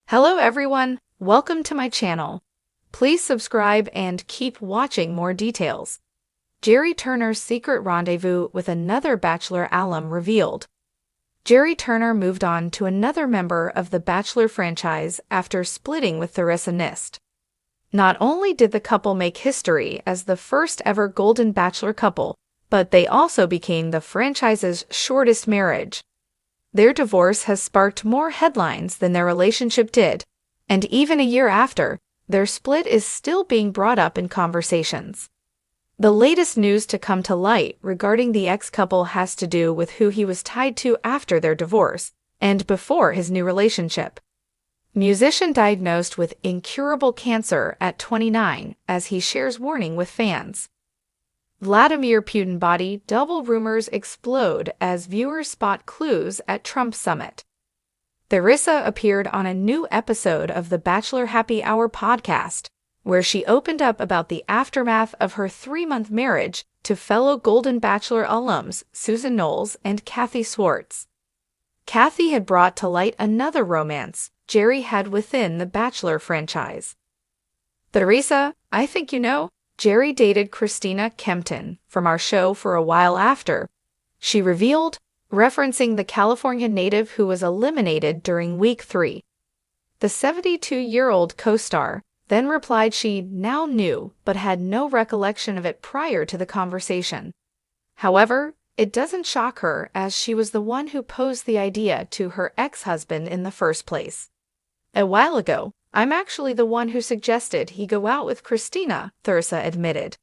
Hello everyone, welcome to my channel. Please subscribe and keep watching more details. Gerry Turner's secret rendezvous with another Bachelor alum revealed. Gerry Turner moved on to another member of the Bachelor franchise after splitting with Trista. Not only did the couple make history as the first ever Golden Bachelor couple, but they also became the franchise's shortest marriage. Their divorce has sparked more headlines than their relationship did, and even a year after, their split is still being brought up in conversations. The latest news to come to light regarding the ex-couple has to do with who he was tied to after their divorce and before his new relationship. Musician diagnosed with incurable cancer at 29 as he shares warning with fans. Vladimir Putin body double rumors explode as viewers spot clues at Trump summit. Trista appeared on a new episode of the Bachelor Happy Hour podcast, where she opened up about the aftermath of her 3-month marriage to fellow Golden Bachelor alums Susan Knowles and Kathy Swartz. Kathy had brought to light another romance Gerry had within the Bachelor franchise. Trista, I think you know, Gerry dated Christina Kempton from our show for a while after, she revealed, referencing the California native who was eliminated during week 3. The 72-year-old co-star then replied she now knew but had no recollection of it prior to the conversation. However, it doesn't shock her as she was the one who posed the idea to her ex-husband in the first place. A while ago, I'm actually the one who suggested he go out with Christina, Trista admitted.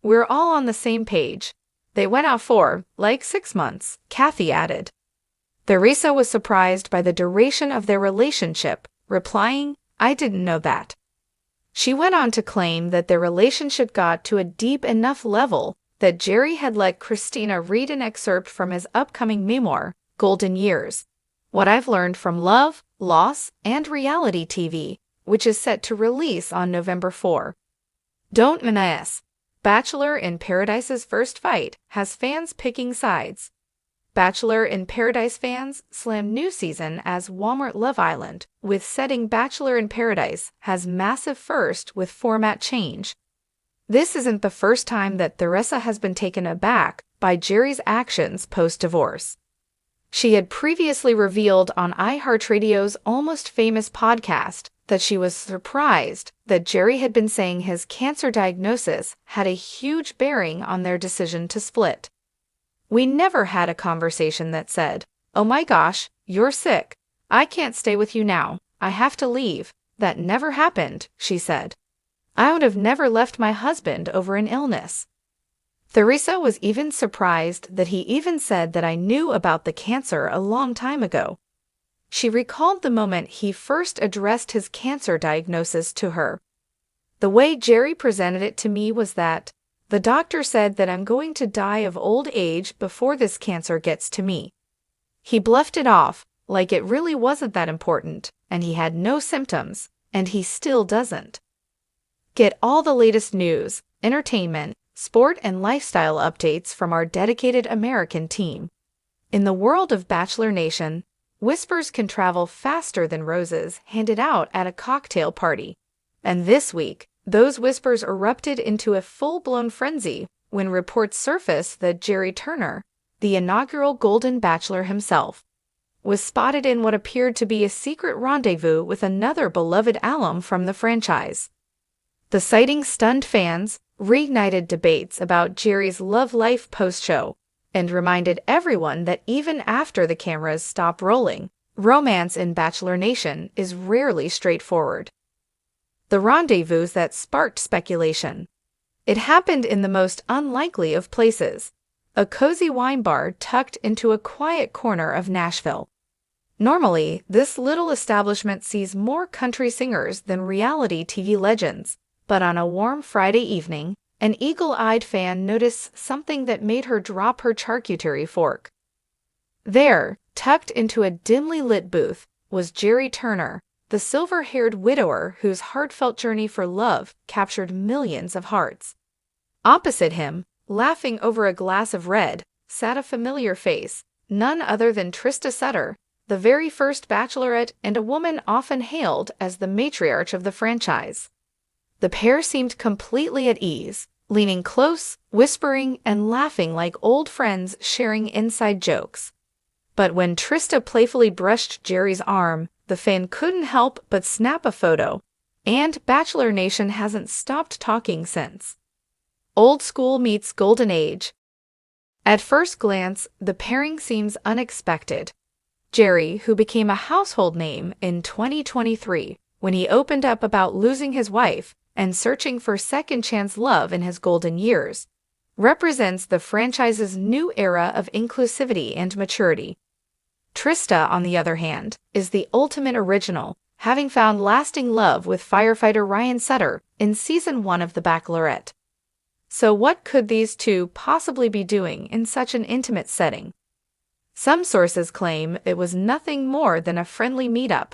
We're all on the same page. They went out for, 6 months, Kathy added. Trista was surprised by the duration of their relationship, replying, I didn't know that. She went on to claim that their relationship got to a deep enough level that Gerry had let Christina read an excerpt from his upcoming memoir, Golden Years. What I've learned from love, loss, and reality TV, which is set to release on November 4. Don't miss. Bachelor in Paradise's first fight has fans picking sides. Bachelor in Paradise fans slam new season as Walmart Love Island, with setting Bachelor in Paradise has massive first with format change. This isn't the first time that Trista has been taken aback by Gerry's actions post-divorce. She had previously revealed on iHeartRadio's Almost Famous podcast that she was surprised that Gerry had been saying his cancer diagnosis had a huge bearing on their decision to split. We never had a conversation that said, oh my gosh, you're sick. I can't stay with you now. I have to leave. That never happened, she said. I would have never left my husband over an illness. Trista was even surprised that he even said that I knew about the cancer a long time ago. She recalled the moment he first addressed his cancer diagnosis to her. The way Gerry presented it to me was that, the doctor said that I'm going to die of old age before this cancer gets to me. He bluffed it off, like it really wasn't that important, and he had no symptoms, and he still doesn't. Get all the latest news, entertainment, sport and lifestyle updates from our dedicated American team. In the world of Bachelor Nation, whispers can travel faster than roses handed out at a cocktail party. And this week, those whispers erupted into a full-blown frenzy when reports surfaced that Gerry Turner, the inaugural Golden Bachelor himself, was spotted in what appeared to be a secret rendezvous with another beloved alum from the franchise. The sighting stunned fans, reignited debates about Gerry's love life post-show, and reminded everyone that even after the cameras stop rolling, romance in Bachelor Nation is rarely straightforward. The rendezvous that sparked speculation. It happened in the most unlikely of places, a cozy wine bar tucked into a quiet corner of Nashville. Normally, this little establishment sees more country singers than reality TV legends. But on a warm Friday evening, an eagle-eyed fan noticed something that made her drop her charcuterie fork. There, tucked into a dimly lit booth, was Gerry Turner, the silver-haired widower whose heartfelt journey for love captured millions of hearts. Opposite him, laughing over a glass of red, sat a familiar face, none other than Trista Sutter, the very first Bachelorette and a woman often hailed as the matriarch of the franchise. The pair seemed completely at ease, leaning close, whispering, and laughing like old friends sharing inside jokes. But when Trista playfully brushed Gerry's arm, the fan couldn't help but snap a photo, and Bachelor Nation hasn't stopped talking since. Old school meets golden age. At first glance, the pairing seems unexpected. Gerry, who became a household name in 2023 when he opened up about losing his wife and searching for second-chance love in his golden years, represents the franchise's new era of inclusivity and maturity. Trista, on the other hand, is the ultimate original, having found lasting love with firefighter Ryan Sutter in Season 1 of The Bachelorette. So what could these two possibly be doing in such an intimate setting? Some sources claim it was nothing more than a friendly meetup.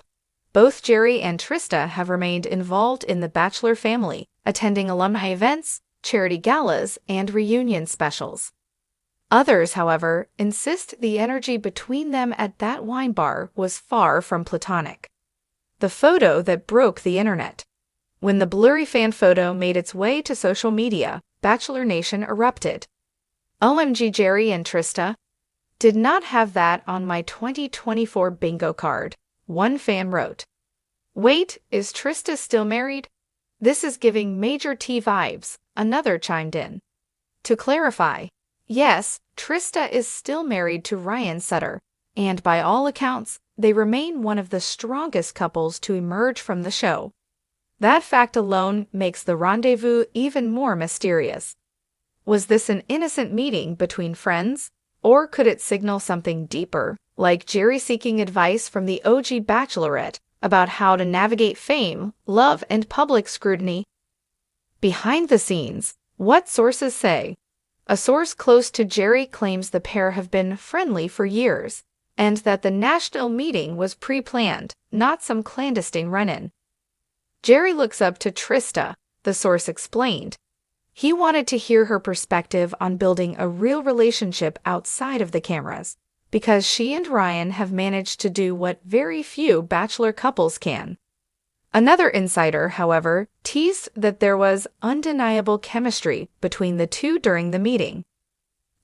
Both Gerry and Trista have remained involved in the Bachelor family, attending alumni events, charity galas, and reunion specials. Others, however, insist the energy between them at that wine bar was far from platonic. The photo that broke the internet. When the blurry fan photo made its way to social media, Bachelor Nation erupted. "OMG, Gerry and Trista. Did not have that on my 2024 bingo card," one fan wrote. "Wait, is Trista still married? This is giving Major T vibes," another chimed in. To clarify, yes, Trista is still married to Ryan Sutter, and by all accounts, they remain one of the strongest couples to emerge from the show. That fact alone makes the rendezvous even more mysterious. Was this an innocent meeting between friends? Or could it signal something deeper, like Gerry seeking advice from the OG Bachelorette about how to navigate fame, love, and public scrutiny? Behind the scenes, what sources say? A source close to Gerry claims the pair have been friendly for years, and that the national meeting was pre-planned, not some clandestine run-in. Gerry looks up to Trista, the source explained. He wanted to hear her perspective on building a real relationship outside of the cameras, because she and Ryan have managed to do what very few Bachelor couples can. Another insider, however, teased that there was undeniable chemistry between the two during the meeting.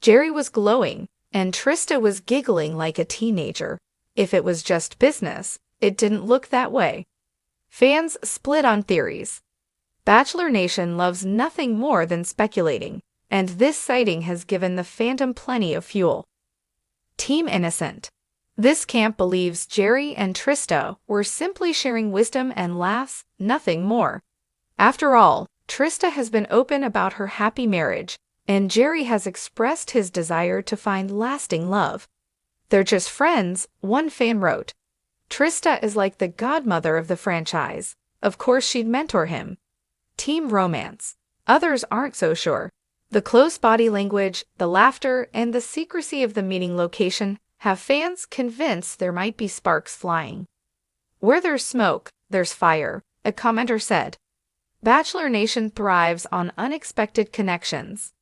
Gerry was glowing, and Trista was giggling like a teenager. If it was just business, it didn't look that way. Fans split on theories. Bachelor Nation loves nothing more than speculating, and this sighting has given the fandom plenty of fuel. Team Innocent. This camp believes Gerry and Trista were simply sharing wisdom and laughs, nothing more. After all, Trista has been open about her happy marriage, and Gerry has expressed his desire to find lasting love. "They're just friends," one fan wrote. "Trista is like the godmother of the franchise. Of course she'd mentor him." Team Romance. Others aren't so sure. The close body language, the laughter, and the secrecy of the meeting location have fans convinced there might be sparks flying. "Where there's smoke, there's fire," a commenter said. Bachelor Nation thrives on unexpected connections.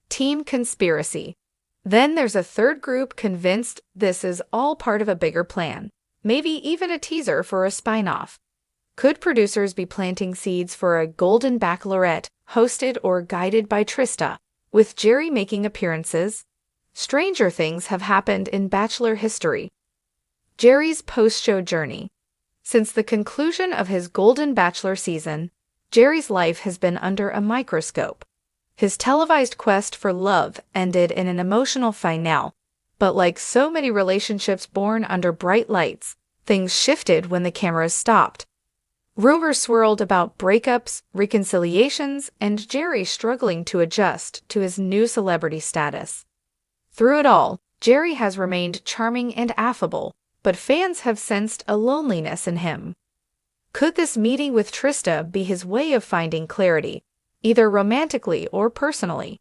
Team Conspiracy. Then there's a third group convinced this is all part of a bigger plan, maybe even a teaser for a spin-off. Could producers be planting seeds for a Golden Bachelorette, hosted or guided by Trista, with Gerry making appearances? Stranger things have happened in Bachelor history. Gerry's post-show journey. Since the conclusion of his Golden Bachelor season, Gerry's life has been under a microscope. His televised quest for love ended in an emotional finale, but like so many relationships born under bright lights, things shifted when the cameras stopped. Rumors swirled about breakups, reconciliations, and Gerry struggling to adjust to his new celebrity status. Through it all, Gerry has remained charming and affable, but fans have sensed a loneliness in him. Could this meeting with Trista be his way of finding clarity, either romantically or personally?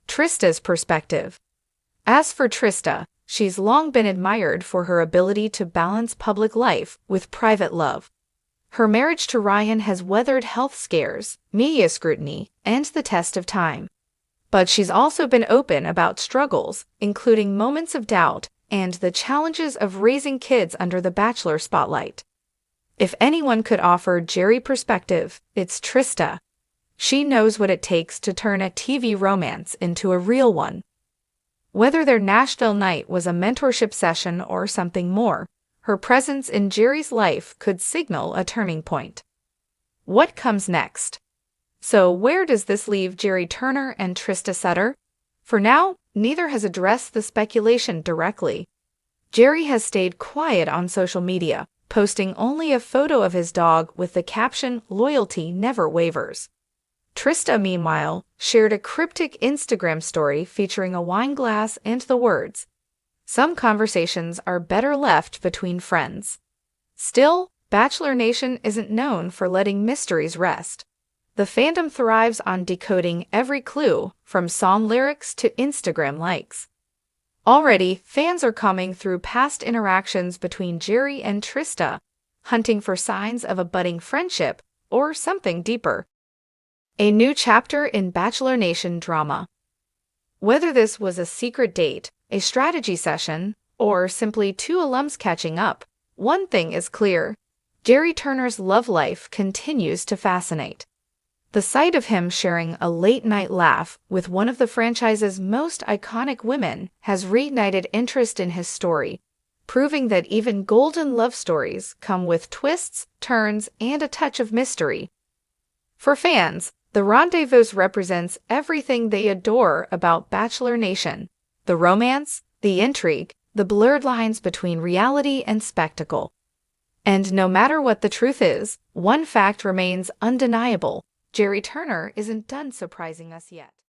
Trista's perspective. As for Trista, she's long been admired for her ability to balance public life with private love. Her marriage to Ryan has weathered health scares, media scrutiny, and the test of time. But she's also been open about struggles, including moments of doubt and the challenges of raising kids under the Bachelor spotlight. If anyone could offer Gerry perspective, it's Trista. She knows what it takes to turn a TV romance into a real one. Whether their Nashville night was a mentorship session or something more, her presence in Gerry's life could signal a turning point. What comes next? So where does this leave Gerry Turner and Trista Sutter? For now, neither has addressed the speculation directly. Gerry has stayed quiet on social media, posting only a photo of his dog with the caption, "Loyalty never wavers." Trista, meanwhile, shared a cryptic Instagram story featuring a wine glass and the words, "Some conversations are better left between friends." Still, Bachelor Nation isn't known for letting mysteries rest. The fandom thrives on decoding every clue, from song lyrics to Instagram likes. Already, fans are combing through past interactions between Gerry and Trista, hunting for signs of a budding friendship or something deeper. A new chapter in Bachelor Nation drama. Whether this was a secret date, a strategy session, or simply two alums catching up, one thing is clear: Gerry Turner's love life continues to fascinate. The sight of him sharing a late-night laugh with one of the franchise's most iconic women has reignited interest in his story, proving that even golden love stories come with twists, turns, and a touch of mystery. For fans, the Rendezvous represents everything they adore about Bachelor Nation: the romance, the intrigue, the blurred lines between reality and spectacle. And no matter what the truth is, one fact remains undeniable: Gerry Turner isn't done surprising us yet.